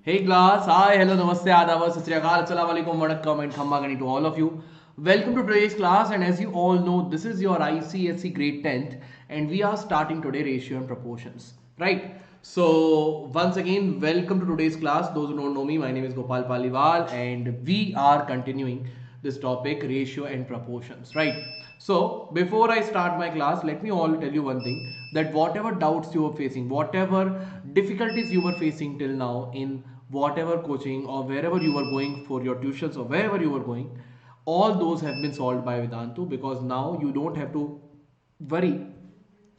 Hey class, hi, hello, namaste, adab, sat sri akal, assalamu alaikum, vanakkam and khamma gani to all of you. Welcome to today's class, and as you all know, this is your ICSE grade 10th and we are starting today ratio and proportions, right? So once again, welcome to today's class. Those who don't know me, my name is Gopal Paliwal and we are continuing this topic ratio and proportions, right? So before I start my class, let me all tell you one thing, that whatever doubts you are facing, whatever difficulties you were facing till now in whatever coaching or wherever you were going for your tuitions or wherever you were going, all those have been solved by Vedantu, because now you don't have to worry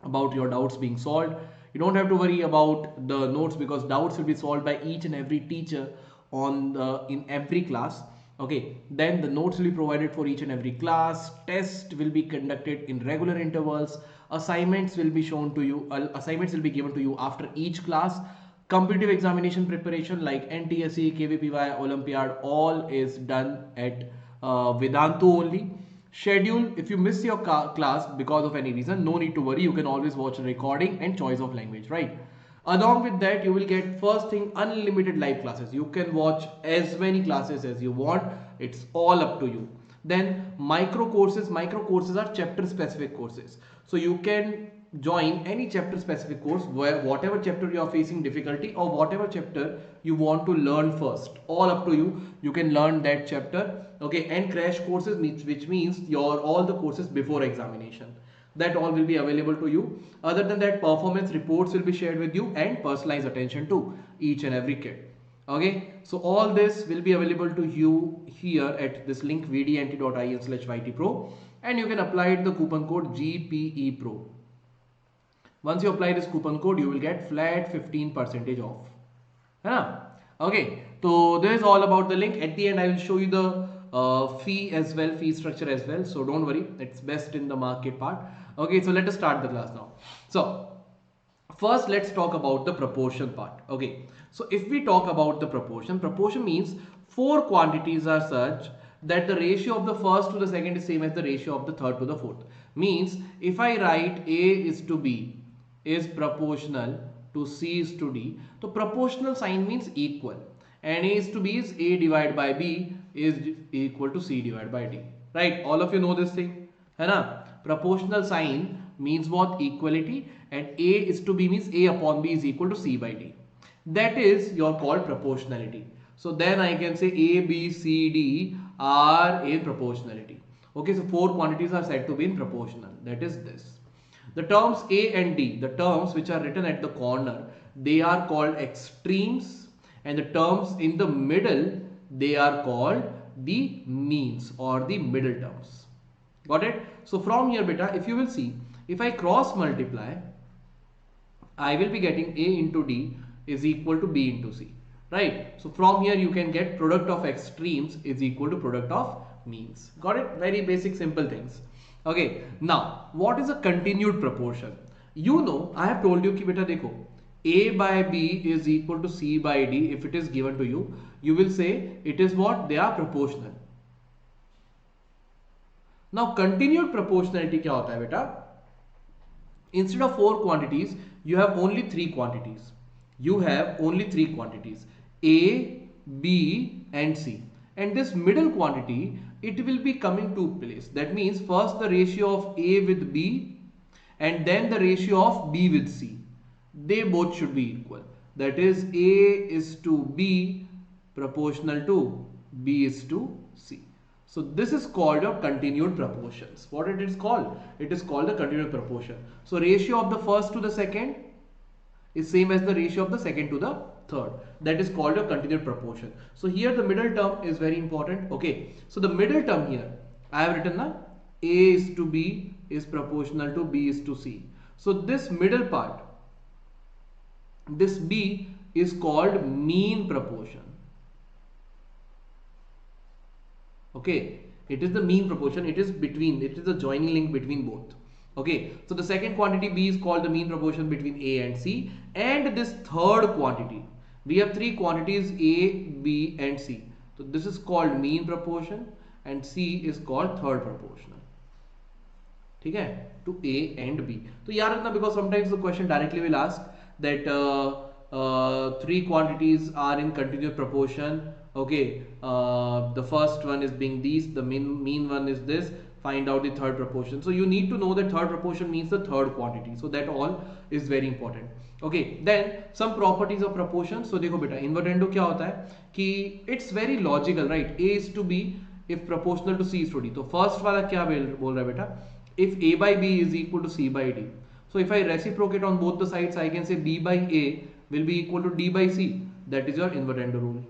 about your doubts being solved. You don't have to worry about the notes, because doubts will be solved by each and every teacher in every class. Okay, then the notes will be provided for each and every class. Test will be conducted in regular intervals. Assignments will be shown to you. Assignments will be given to you after each class. Competitive examination preparation like NTSE, KVPY, Olympiad, all is done at Vedantu only. Schedule: if you miss your class because of any reason, no need to worry, you can always watch a recording and choice of language, right? Along with that, you will get first thing unlimited live classes. You can watch as many classes as you want, it's all up to you. Then micro courses are chapter specific courses, so you can join any chapter specific course where whatever chapter you are facing difficulty or whatever chapter you want to learn first, all up to you, you can learn that chapter. Okay, and crash courses, which means your all the courses before examination, that all will be available to you. Other than that, performance reports will be shared with you and personalized attention to each and every kid. Okay, so all this will be available to you here at this link vdnt.in/ytpro, and you can apply the coupon code GPEPRO. Once you apply this coupon code, you will get flat 15% off. है ना? Okay, so this is all about the link. At the end, I will show you the fee as well, fee structure as well. So don't worry, it's best in the market part. Okay, so let us start the class now. So first, let's talk about the proportion part. Okay, so if we talk about the proportion means four quantities are such that the ratio of the first to the second is same as the ratio of the third to the fourth. Means if I write A is to B is proportional to C is to D, so proportional sign means equal, and A is to B is A divided by B is equal to C divided by D, right? All of you know this thing, है ना? Proportional sign means what? Equality, and A is to B means A upon B is equal to C by D. That is your called proportionality. So then I can say A, B, C, D are in proportionality. Okay, so four quantities are said to be in proportional. That is this. The terms A and D, the terms which are written at the corner, they are called extremes, and the terms in the middle, they are called the means or the middle terms. Got it? So from here, beta, if you will see, if I cross multiply, I will be getting A into D is equal to B into C, right? So from here you can get product of extremes is equal to product of means. Got it? Very basic simple things. Okay, now what is a continued proportion? You know, I have told you कि बेटा देखो, A by B is equal to C by D. If it is given to you, you will say it is what? They are proportional. Now continued proportionality क्या होता है बेटा? Instead of four quantities, you have only three quantities. You have only three quantities, A, B and C. And this middle quantity, it will be coming to place. That means first the ratio of A with B and then the ratio of B with C. They both should be equal. That is A is to B proportional to B is to C. So this is called a continued proportions. What it is called? It is called the continued proportion. So ratio of the first to the second is same as the ratio of the second to the third. That is called a continued proportion. So here the middle term is very important. Okay. So the middle term here, I have written na A is to B is proportional to B is to C. So this middle part, this B is called mean proportion. Okay, it is the mean proportion, it is the joining link between both. Okay, so the second quantity B is called the mean proportion between A and C, and this third quantity, we have three quantities A, B and C. So this is called mean proportion and C is called third proportional. ठीक है, to A and B. तो याद रखना, because sometimes the question directly will ask that three quantities are in continuous proportion. Okay, the first one is being these, the mean one is this. Find out the third proportion. So you need to know that third proportion means the third quantity. So that all is very important. Okay, then some properties of proportion. So देखो बेटा invertendo क्या होता है कि it's very logical, right? A is to B if proportional to C is to D. तो first वाला क्या बोल रहा है बेटा? If A by B is equal to C by D. So if I reciprocate on both the sides, I can say B by A will be equal to D by C. That is your invertendo rule.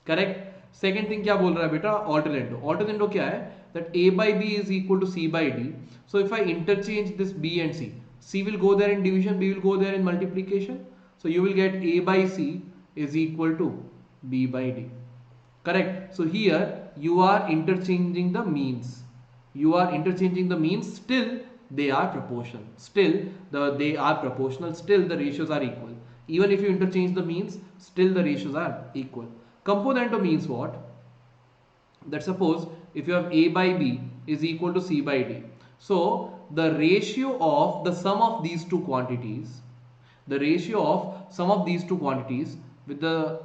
Correct? Second thing क्या बोल रहा है बेटा? Alternando. Alternando क्या है? That A by B is equal to C by D. So if I interchange this B and C, C will go there in division, B will go there in multiplication. So you will get A by C is equal to B by D. Correct? So here you are interchanging the means. You are interchanging the means, still they are proportional. Still they are proportional, still the ratios are equal. Even if you interchange the means, still the ratios are equal. Componendo means what? That suppose if you have A by B is equal to C by D. So the ratio of the sum of these two quantities, the ratio of sum of these two quantities with the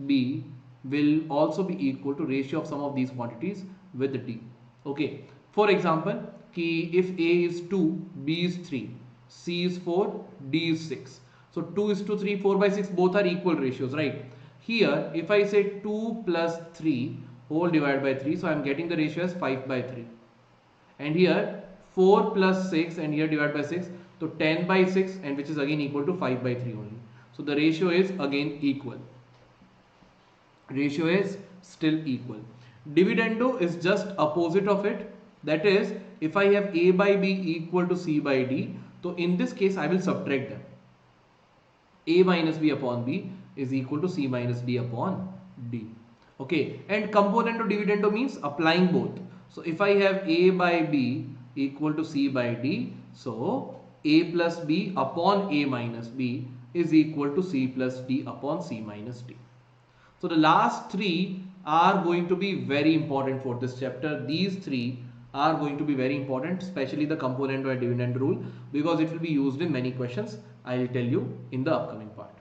B will also be equal to ratio of sum of these quantities with the D. Okay. For example, if A is 2, B is 3, C is 4, D is 6. So 2 is to 3, 4 by 6 both are equal ratios, right? Here if I say 2 plus 3 whole divided by 3, so I am getting the ratio as 5 by 3. And here 4 plus 6 and here divided by 6, so 10 by 6, and which is again equal to 5 by 3 only. So the ratio is again equal. Ratio is still equal. Dividendo is just opposite of it. That is, if I have A by B equal to C by D, so in this case I will subtract them. A minus B upon B is equal to C minus D upon D. Okay, and componendo dividendo means applying both. So if I have A by B equal to C by D, so A plus B upon A minus B is equal to C plus D upon C minus D. So the last three are going to be very important for this chapter. These three are going to be very important, especially the componendo and dividend rule, because it will be used in many questions. I will tell you in the upcoming part.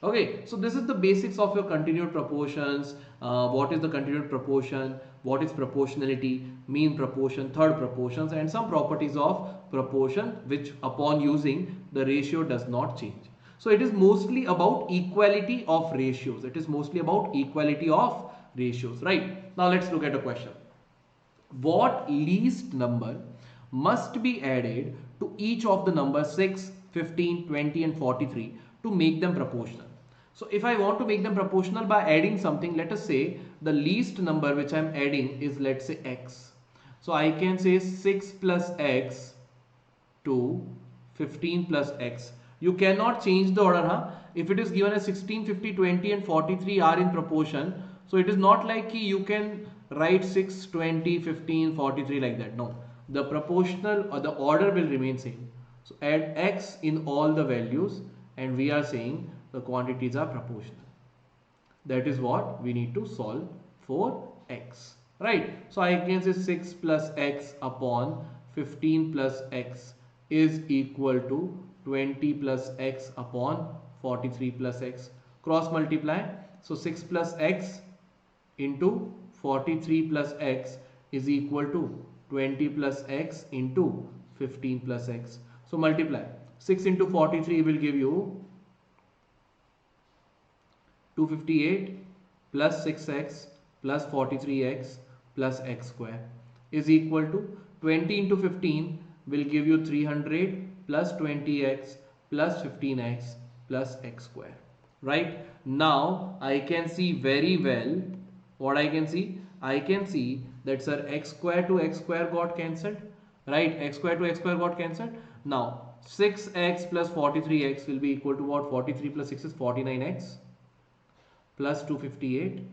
Okay, so this is the basics of your continued proportions. What is the continued proportion? What is proportionality? Mean proportion, third proportions, and some properties of proportion which upon using the ratio does not change. So it is mostly about equality of ratios. It is mostly about equality of ratios, right? Now let's look at a question. What least number must be added to each of the numbers 6, 15, 20 and 43 to make them proportional? So if I want to make them proportional by adding something, let us say the least number which I am adding is, let's say, x. So I can say 6 plus x to 15 plus x. You cannot change the order, huh? If it is given as 16, 50, 20 and 43 are in proportion, so it is not like you can write 6, 20, 15, 43 like that. No, the proportional or the order will remain same. So add x in all the values and we are saying the quantities are proportional. That is what we need to solve for x, right? So I can say 6 plus x upon 15 plus x is equal to 20 plus x upon 43 plus x. Cross multiply. So 6 plus x into 43 plus x is equal to 20 plus x into 15 plus x. So multiply. 6 into 43 will give you 258 plus 6x plus 43x plus x square is equal to 20 into 15 will give you 300 plus 20x plus 15x plus x square. Right? Now I can see very well what I can see. I can see that, sir, x square to x square got cancelled. Right? X square to x square got cancelled. Now 6x plus 43x will be equal to what? 43 plus 6 is 49x plus 258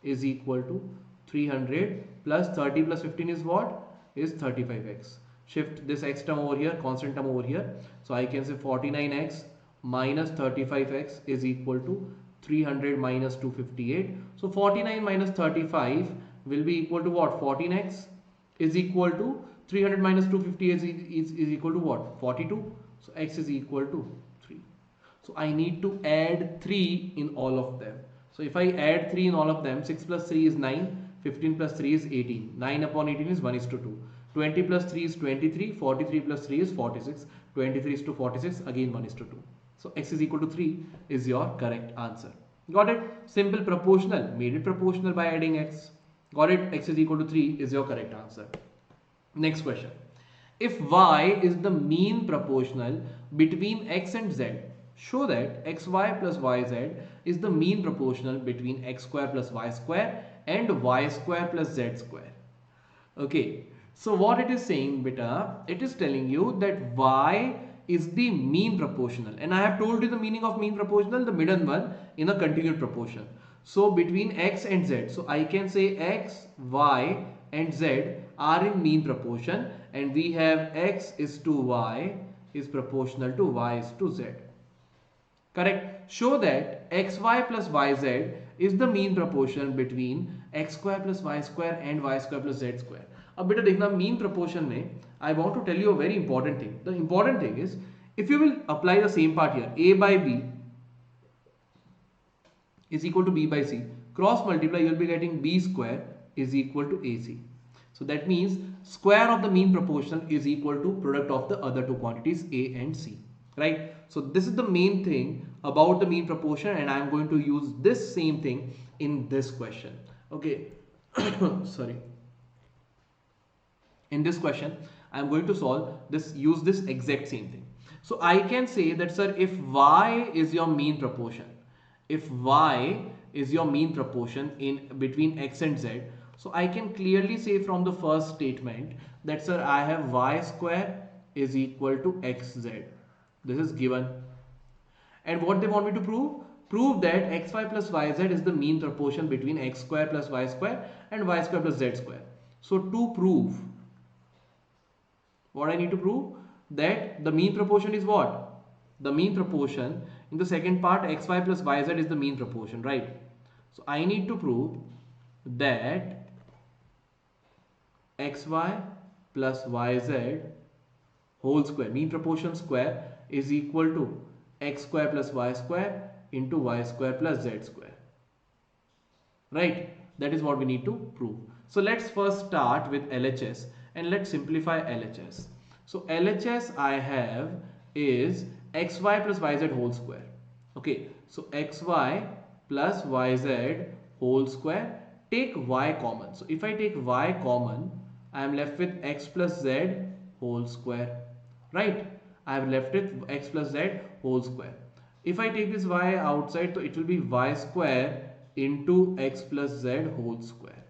is equal to 300 plus 30 plus 15 is what? Is 35x. Shift this x term over here, constant term over here. So I can say 49x minus 35x is equal to 300 minus 258. So 49 minus 35 will be equal to what? 14x is equal to 300 minus 258 is equal to what? 42. So x is equal to 3. So I need to add 3 in all of them. So if I add 3 in all of them, 6 plus 3 is 9, 15 plus 3 is 18. 9 upon 18 is 1:2. 20 plus 3 is 23, 43 plus 3 is 46. 23 is to 46, again 1:2. So x is equal to 3 is your correct answer. Got it? Simple proportional, made it proportional by adding x. Got it? X is equal to 3 is your correct answer. Next question. If y is the mean proportional between x and z, show that xy plus yz is the mean proportional between x square plus y square and y square plus z square. Okay, so what it is saying, beta, it is telling you that y is the mean proportional, and I have told you the meaning of mean proportional, the middle one in a continued proportion. So between x and z, so I can say x, y and z are in mean proportion, and we have x is to y is proportional to y is to z. Correct? Show that xy plus yz is the mean proportion between x square plus y square and y square plus z square. अब बेटा देखना mean proportion में I want to tell you a very important thing. The important thing is, if you will apply the same part here, a by b is equal to b by c, cross multiply, you will be getting b square is equal to ac. So that means square of the mean proportion is equal to product of the other two quantities a and c, right? So this is the main thing about the mean proportion, and I am going to use this same thing in this question. Okay, sorry. In this question, I am going to solve this, use this exact same thing. So I can say that, sir, if y is your mean proportion, if y is your mean proportion in between x and z, so I can clearly say from the first statement that, sir, I have y square is equal to xz. This is given. And what they want me to prove? Prove that xy plus yz is the mean proportion between x square plus y square and y square plus z square. So to prove, what I need to prove? That the mean proportion is what? The mean proportion in the second part, xy plus yz is the mean proportion, right? So I need to prove that xy plus yz whole square, mean proportion square, is equal to x square plus y square into y square plus z square, right? That is what we need to prove. So let's first start with LHS and let's simplify LHS. So LHS I have is xy plus yz whole square. Okay, so xy plus yz whole square, take y common. So if I take y common, I am left with x plus z whole square, right? I have left with x plus z whole square. If I take this y outside, so it will be y square into x plus z whole square.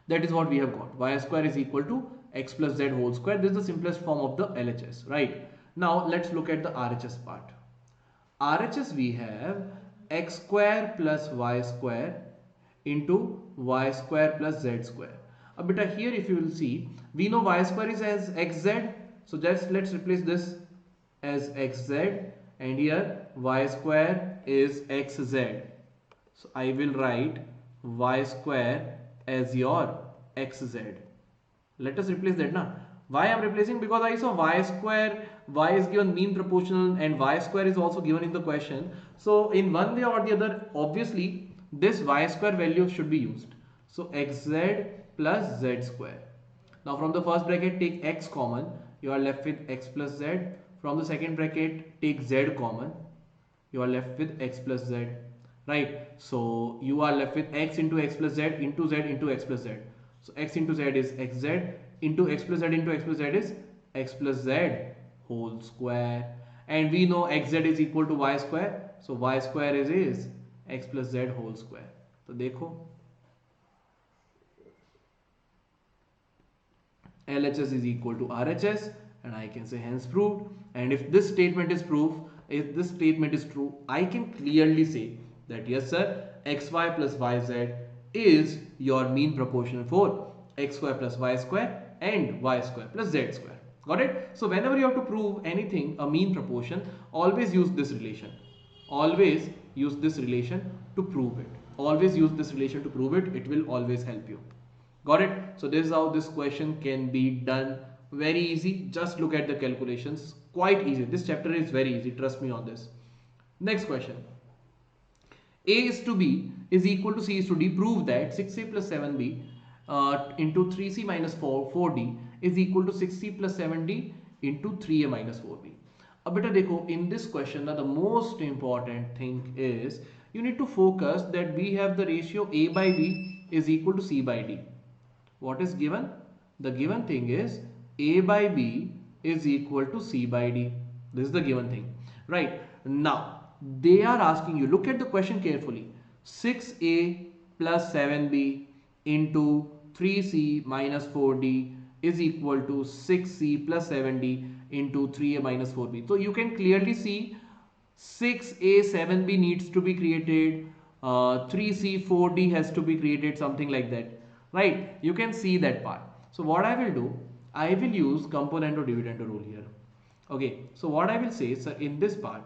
That is what we have got. Y square is equal to x plus z whole square. This is the simplest form of the LHS, right? Now let's look at the RHS part. RHS we have x square plus y square into y square plus z square. A bit here, if you will see, we know y square is as xz. So just let's replace this as xz, and here y square is xz. So I will write y square as your xz. Let us replace that now. Why I am replacing? Because I saw y square, y is given mean proportional, and y square is also given in the question. So in one way or the other, obviously this y square value should be used. So xz plus z square. Now from the first bracket take x common, you are left with x plus z. From the second bracket take z common, you are left with x plus z, right? So you are left with x into x plus z into z into x plus z. So x into z is xz into x plus z into x plus z is x plus z whole square, and we know xz is equal to y square, so y square is x plus z whole square. So देखो LHS is equal to RHS, and I can say hence proved. And if this statement is proof, if this statement is true, I can clearly say that yes sir, xy plus yz is your mean proportion for x square plus y square and y square plus z square. Got it? So whenever you have to prove anything, a mean proportion, always use this relation. Always use this relation to prove it. Always use this relation to prove it. It will always help you. Got it? So this is how this question can be done. Very easy. Just look at the calculations. quite easy. This chapter is very easy, trust me on this. Next question. A is to B is equal to C is to D. Prove that 6A plus 7B into 3C minus 4D is equal to 6C plus 7D into 3A minus 4B. अब बेटा देखो, in this question now the most important thing is you need to focus that we have the ratio A by B is equal to C by D. What is given? The given thing is A by B is equal to C by D. This is the given thing, right? Now they are asking you, look at the question carefully. 6A plus 7B into 3C minus 4D is equal to 6C plus 7D into 3A minus 4B. So you can clearly see 6A 7B needs to be created, 3C 4D has to be created, something like that, right? You can see that part. So what I will do, I will use componendo dividendo rule here. Okay, so what I will say, so in this part,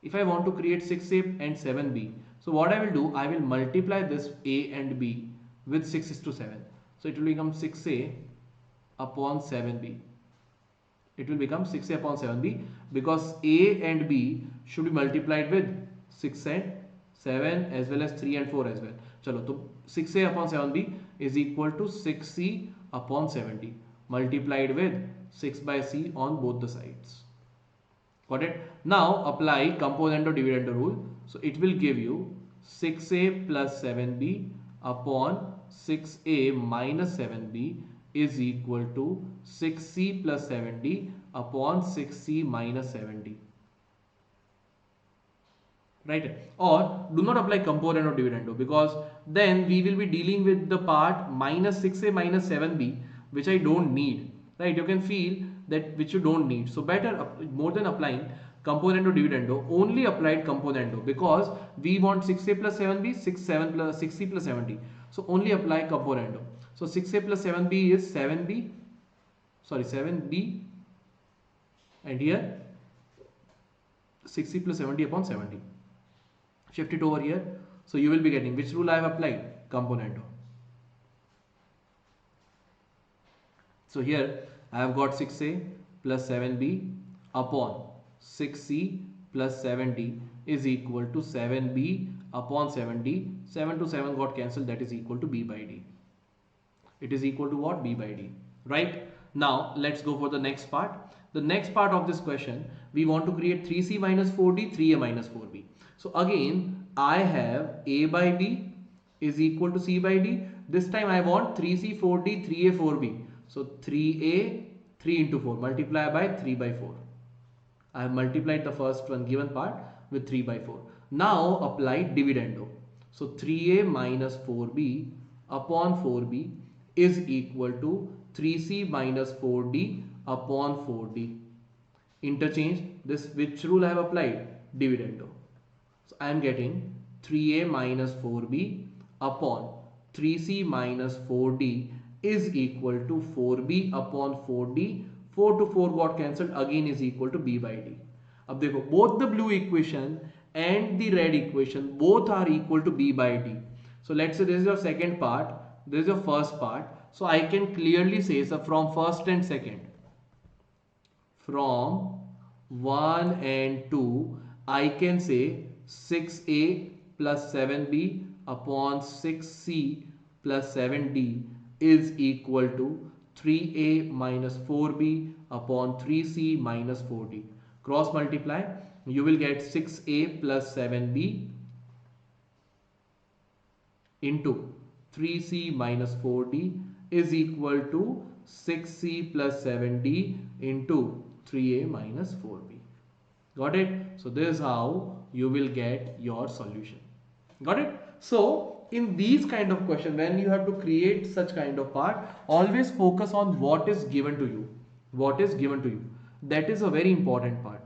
if I want to create 6A and 7B, so what I will do, I will multiply this A and B with 6:7. So it will become 6A upon 7B. It will become 6A upon 7B because A and B should be multiplied with 6 and 7 as well as 3 and 4 as well. Chalo, so 6A upon 7B is equal to 6C upon 7D multiplied with 6 by C on both the sides. Got it? Now apply componendo dividendo rule. So it will give you 6A plus 7B upon 6A minus 7B is equal to 6C plus 7D upon 6C minus 7D. Right? Or do not apply componendo dividendo because then we will be dealing with the part minus 6A minus 7B which I don't need. Right? You can feel that which you don't need. So better, more than applying componendo dividendo, only applied componendo because we want 6A plus 7B, 7 plus 6C plus 7D. So only apply componendo. So 6A plus 7B is 7B and here 6C plus 7D upon 7D. Shift it over here. So you will be getting which rule I have applied? Componendo. So here I have got 6A plus 7B upon 6C plus 7D is equal to 7B upon 7D. 7 to 7 got cancelled, that is equal to B by D. It is equal to what? B by D. Right? Now let's go for the next part. The next part of this question, we want to create 3C minus 4D, 3A minus 4B. So again, I have A by B is equal to C by D. This time I want 3C, 4D, 3A, 4B. So 3A, 3 into 4, multiply by 3 by 4. I have multiplied the first one given part with 3 by 4. Now apply dividendo. So 3A minus 4B upon 4B is equal to 3C minus 4D upon 4D. Interchange this, which rule I have applied? Dividendo. So I am getting 3A minus 4B upon 3C minus 4D is equal to 4B upon 4D. 4 to 4 got cancelled, again is equal to B by D. अब देखो, both the blue equation and the red equation both are equal to B by D. So let's say this is your second part, this is your first part. So I can clearly say, so from first and second, from 1 and 2, I can say 6A plus 7B upon 6C plus 7D is equal to 3A minus 4B upon 3C minus 4D. Cross multiply, you will get 6A plus 7B into 3C minus 4D is equal to 6C plus 7D into 3A minus 4B. Got it? So this is how you will get your solution. Got it? So in these kind of questions, when you have to create such kind of part, always focus on what is given to you. What is given to you. That is a very important part.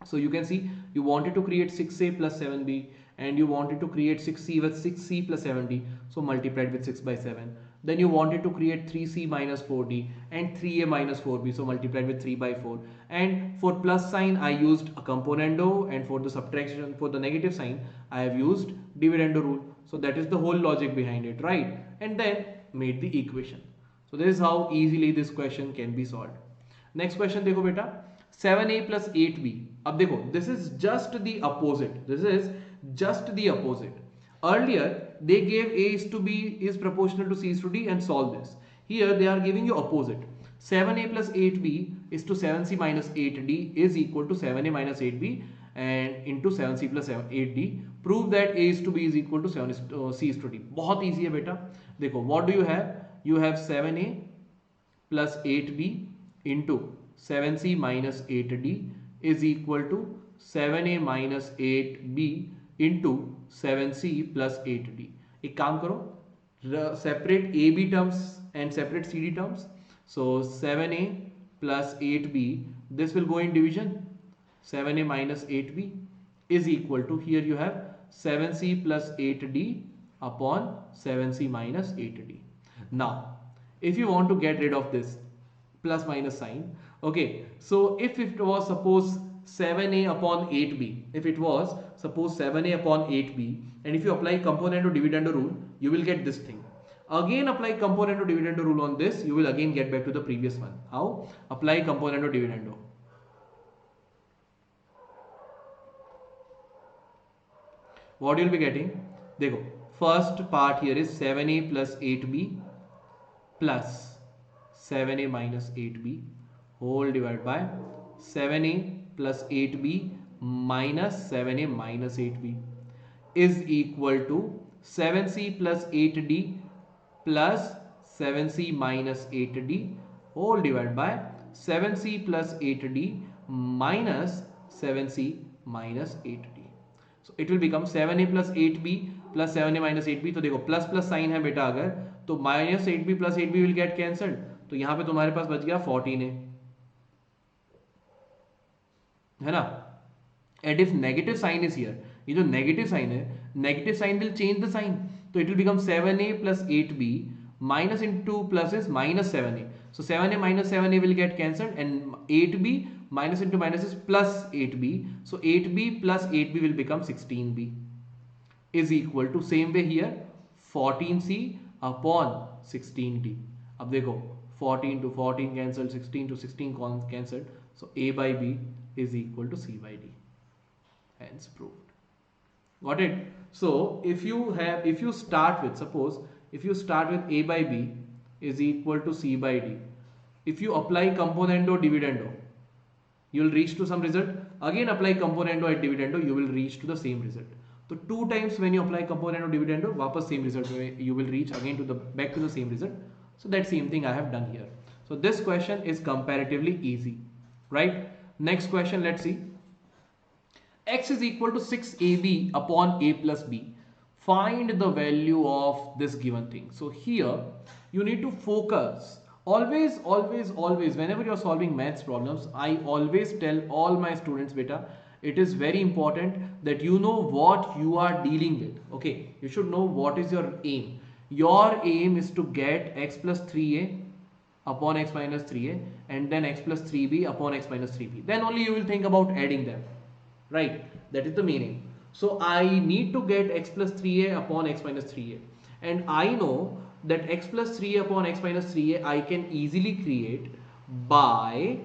So you can see you wanted to create 6A plus 7B and you wanted to create 6C with 6C plus 7D. So multiplied with 6 by 7. Then you wanted to create 3C minus 4D and 3A minus 4B. So multiplied with 3 by 4. And for plus sign, I used a componendo, and for the subtraction, for the negative sign, I have used dividendo rule. So that is the whole logic behind it, right? And then made the equation. So this is how easily this question can be solved. Next question देखो बेटा, 7a plus 8b. अब देखो, this is just the opposite. This is just the opposite. Earlier they gave a is to b is proportional to c is to d and solve this. Here they are giving you opposite. 7a plus 8b is to 7c minus 8d is equal to 7a minus 8b and into 7c plus 8d. Prove that a is to b is equal to 7 c is to d. बहुत easy है बेटा. देखो, what do you have? You have 7a plus 8b into 7c minus 8d is equal to 7a minus 8b into 7c plus 8d. एक काम करो, separate ab terms and separate cd terms. So 7a plus 8b, this will go in division. 7a minus 8b is equal to, here you have 7c plus 8d upon 7c minus 8d. Now if you want to get rid of this plus minus sign, okay, so if it was suppose 7a upon 8b, if it was suppose 7a upon 8b, and if you apply componendo dividendo rule, you will get this thing. Again apply componendo dividendo rule on this, you will again get back to the previous one. How? Apply componendo dividendo. What you will be getting? देखो, first part here is 7a plus 8b plus 7a minus 8b whole divided by 7a plus 8b minus 7a minus 8b is equal to 7c plus 8d plus 7c minus 8d whole divided by 7c plus 8d minus 7c minus 8d. So it will become 7a plus 8b plus 7a minus 8b. तो देखो plus plus sign है बेटा, अगर तो minus 8b plus 8b will get cancelled. तो यहाँ पे तुम्हारे पास बच गया 14a, है ना. And if negative sign is here, ये जो negative sign है, negative sign will change the sign. So it will become 7a plus 8b minus into plus is minus 7a. So 7a minus 7a will get cancelled and 8b minus into minus is plus 8b. So 8b plus 8b will become 16b is equal to, same way here, 14c upon 16d. अब देखो 14 to 14 cancelled, 16 to 16 cancelled. So a by b is equal to c by d. Hence proved. Got it? So if you start with, suppose if you start with a by b is equal to c by d, if you apply componendo dividendo, you will reach to some result. Again apply componendo and dividendo, you will reach to the same result. So two times when you apply componendo dividendo, वापस same result, you will reach again to the back to the same result. So that same thing I have done here. So this question is comparatively easy, right? Next question, let's see. X is equal to 6ab upon a plus b. Find the value of this given thing. So here you need to focus. Always whenever you are solving maths problems, I always tell all my students, beta, it is very important that you know what you are dealing with. Okay, you should know what is your aim. Your aim is to get x plus 3a upon x minus 3a and then x plus 3b upon x minus 3b. Then only you will think about adding them. Right, that is the meaning. So I need to get x plus 3a upon x minus 3a, and I know that x plus 3a upon x minus 3a I can easily create by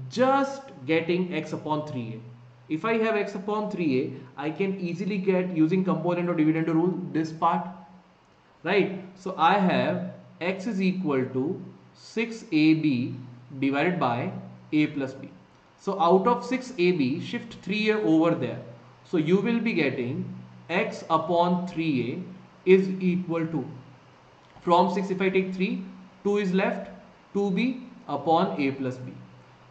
just getting x upon 3a. If I have x upon 3a, I can easily get, using componendo dividendo rule, this part, right? So I have x is equal to 6ab divided by a plus b. So out of 6ab, shift 3a over there. So you will be getting x upon 3a is equal to, from 6 if I take 3, 2 is left, 2b upon a plus b.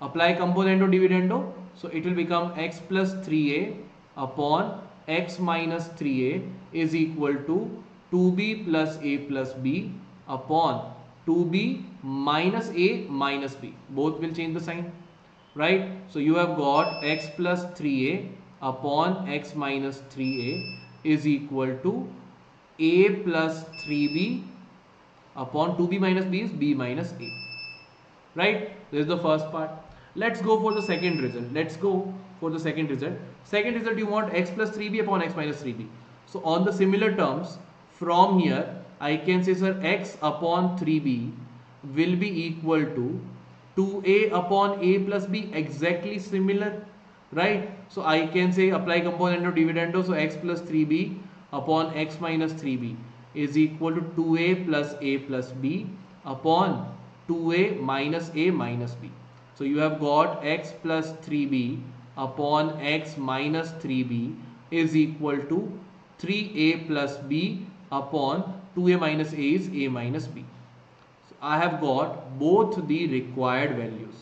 Apply componendo dividendo. So it will become x plus 3a upon x minus 3a is equal to 2b plus a plus b upon 2b minus a minus b. Both will change the sign. Right, so you have got x plus 3a upon x minus 3a is equal to a plus 3b upon 2b minus b is b minus a. Right, this is the first part. Let's go for the second result. Second result, you want x plus 3b upon x minus 3b. So on the similar terms, from here I can say, sir, x upon 3b will be equal to 2a upon a plus b, exactly similar, right? So I can say apply componendo dividendo, so x plus 3b upon x minus 3b is equal to 2a plus a plus b upon 2a minus a minus b. So you have got x plus 3b upon x minus 3b is equal to 3a plus b upon 2a minus a is a minus b. So I have got both the required values.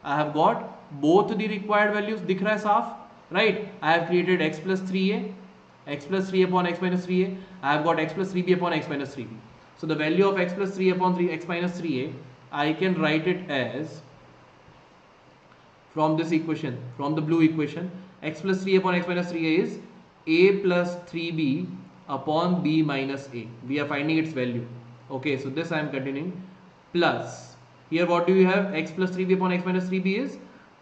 I have got both the required values. दिख रहा है साफ, right? I have created x plus 3a, x plus 3 upon x minus 3a. I have got x plus 3b upon x minus 3b. So the value of x plus 3 upon 3 x minus 3a, I can write it as, from this equation, from the blue equation, x plus 3 upon x minus 3a is a plus 3b upon b minus a. We are finding its value. Okay, so this I am continuing. Plus, here what do you have? X plus 3b upon x minus 3b is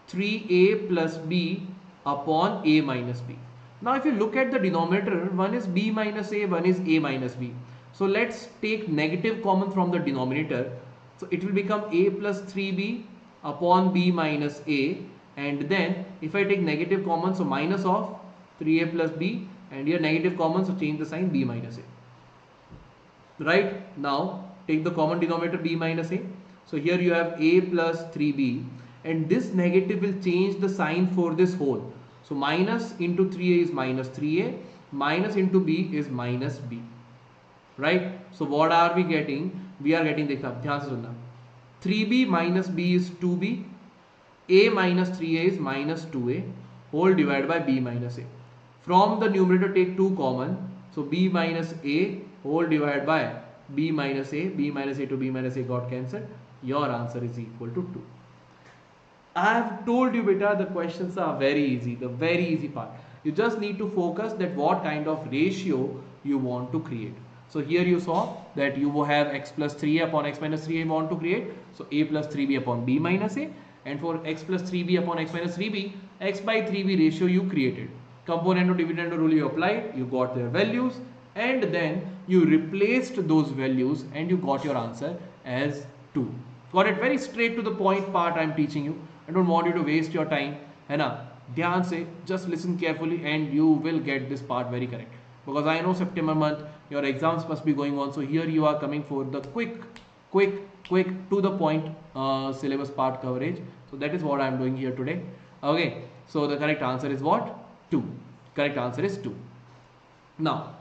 3a plus b upon a minus b. Now if you look at the denominator, one is b minus a, one is a minus b. So let's take negative common from the denominator. So it will become a plus 3b upon b minus a, and then if I take negative common, so minus of 3a plus b, and here negative common, so change the sign, b minus a. Right, now take the common denominator b minus a. So here you have a plus 3b, and this negative will change the sign for this whole. So minus into 3a is minus 3a, minus into b is minus b. Right, so what are we getting? We are getting, देखना ध्यान से सुनना, 3b minus b is 2b, a minus 3a is minus 2a whole divided by b minus a. From the numerator take 2 common, so b minus a whole divided by b minus a, b minus a to b minus a got cancelled. Your answer is equal to 2. I have told you beta, the questions are very easy, the very easy part. You just need to focus that what kind of ratio you want to create. So here you saw that you will have x plus 3 upon x minus 3 you want to create. So a plus 3b upon b minus a, and for x plus 3b upon x minus 3b, x by 3b ratio you created. Componendo dividendo rule you applied, you got their values, and then you replaced those values and you got your answer as 2. Got it? Very straight to the point part I am teaching you. I don't want you to waste your time. है ना? ध्यान से just listen carefully and you will get this part very correct. Because I know September month your exams must be going on, so here you are coming for the quick to the point syllabus part coverage. So that is what I am doing here today. Okay, so the correct answer is what? 2. Correct answer is 2. Now,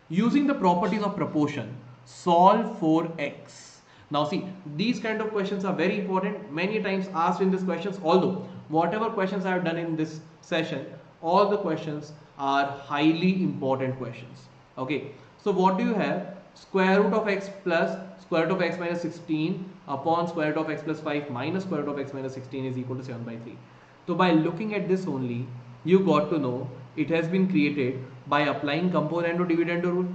using the properties of proportion, solve for x. Now see, these kind of questions are very important, many times asked in these questions, although whatever questions I have done in this session, all the questions are highly important questions. Okay, so what do you have? Square root of x plus square root of x minus 16 upon square root of x plus 5 minus square root of x minus 16 is equal to 7 by 3. So by looking at this only, you got to know it has been created by applying componendo dividendo rule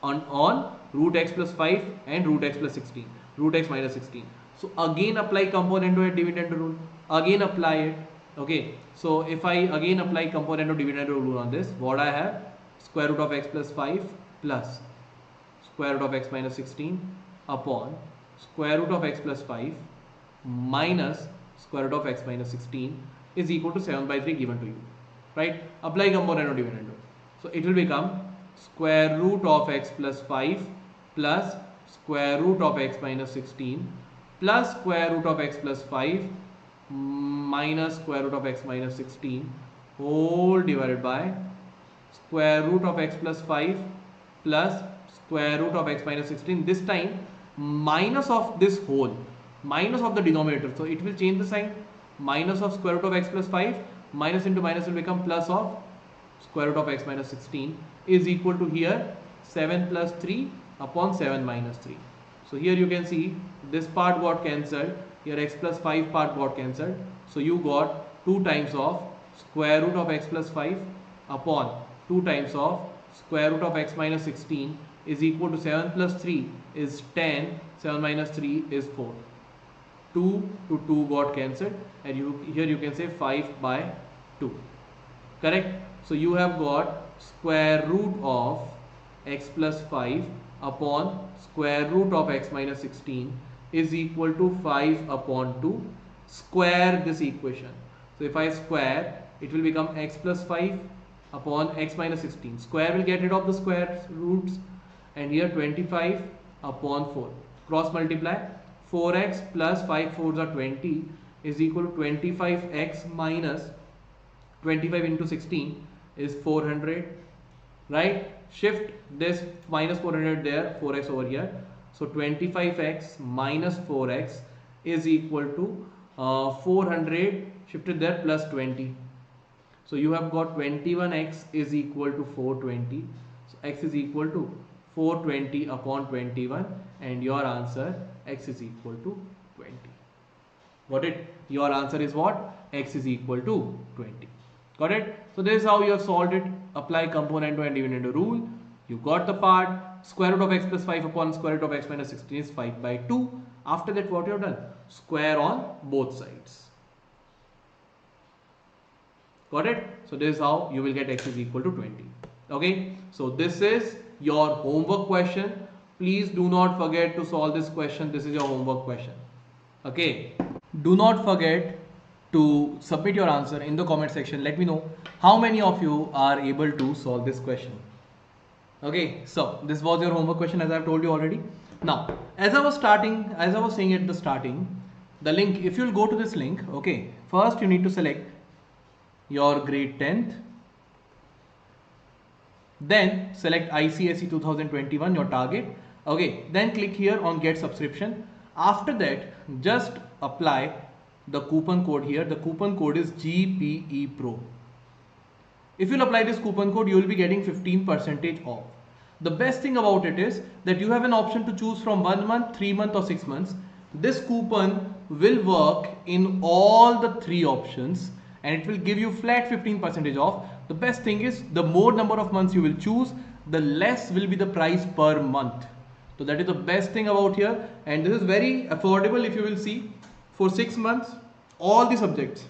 on root x plus 5 and root x plus 16, root x minus 16. So again apply componendo and dividendo rule, again apply it. Okay, so if I again apply componendo dividendo rule on this, what I have? Square root of x plus 5 plus square root of x minus 16 upon square root of x plus 5 minus square root of x minus 16 is equal to 7 by 3 given to you. Right? Apply componendo dividendo. So it will become square root of x plus 5 plus square root of x minus 16 plus square root of x plus 5 minus square root of x minus 16 whole divided by square root of x plus 5 plus square root of x minus 16. This time minus of this whole, minus of the denominator. So it will change the sign. Minus of square root of x plus 5, minus into minus will become plus of square root of x minus 16 is equal to here 7 plus 3 upon 7 minus 3. So here you can see this part got cancelled, here x plus 5 part got cancelled. So you got 2 times of square root of x plus 5 upon 2 times of square root of x minus 16 is equal to 7 plus 3 is 10, 7 minus 3 is 4. 2 to 2 got cancelled, and here you can say 5 by 2. Correct? So you have got square root of x plus 5 upon square root of x minus 16 is equal to 5 upon 2. Square this equation. So if I square, it will become x plus 5 upon x minus 16. Square will get rid of the square roots, and here 25 upon 4. Cross multiply. 4x plus 5 fours are 20 is equal to 25x minus 25 into 16 is 400, right? Shift this minus 400 there, 4x over here. So 25x minus 4x is equal to 400 shifted there plus 20. So you have got 21x is equal to 420. So x is equal to 420 upon 21, and your answer x is equal to 20. Got it? Your answer is what? X is equal to 20. Got it? So this is how you have solved it. Apply component and dividend rule. You got the part. Square root of x plus 5 upon square root of x minus 16 is 5 by 2. After that, what you have done? Square on both sides. Got it? So this is how you will get x is equal to 20. Okay? So this is your homework question. Please do not forget to solve this question. This is your homework question. Okay? Do not forget to submit your answer in the comment section. Let me know how many of you are able to solve this question. Okay, so this was your homework question, as I've told you already. Now, as I was saying at the starting, the link, if you'll go to this link, okay, first you need to select your grade 10th, then select ICSE 2021, your target. Okay, then click here on get subscription. After that, just apply the coupon code here. The coupon code is GPE Pro. If you'll apply this coupon code, you will be getting 15% off. The best thing about it is that you have an option to choose from 1 month, 3 months or 6 months. This coupon will work in all the 3 options, and it will give you flat 15% off. The best thing is, the more number of months you will choose, the less will be the price per month. So that is the best thing about here, and this is very affordable. If you will see, for 6 months, all the subjects,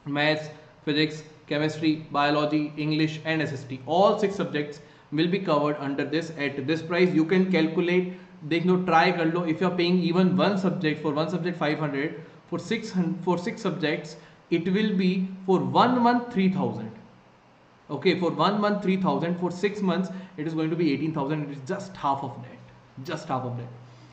maths, physics, chemistry, biology, English and SST, all 6 subjects will be covered under this at this price. You can calculate, देख लो, try कर लो. If you are paying even one subject, for one subject 500, for 6 subjects it will be for 1 month 3000. Okay, for 1 month 3000, for 6 months it is going to be 18,000. It is just half of that, just half of that.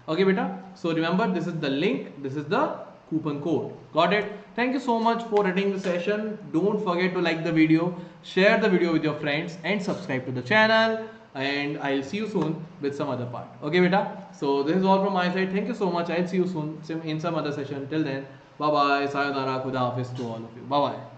Okay beta, so remember, this is the link, this is the coupon code. Got it? Thank you so much for attending the session. Don't forget to like the video, share the video with your friends and subscribe to the channel, and I'll see you soon with some other part. Okay beta, so this is all from my side. Thank you so much. I'll see you soon in some other session. Till then, bye bye, sayonara, khuda hafiz to all of you. Bye bye.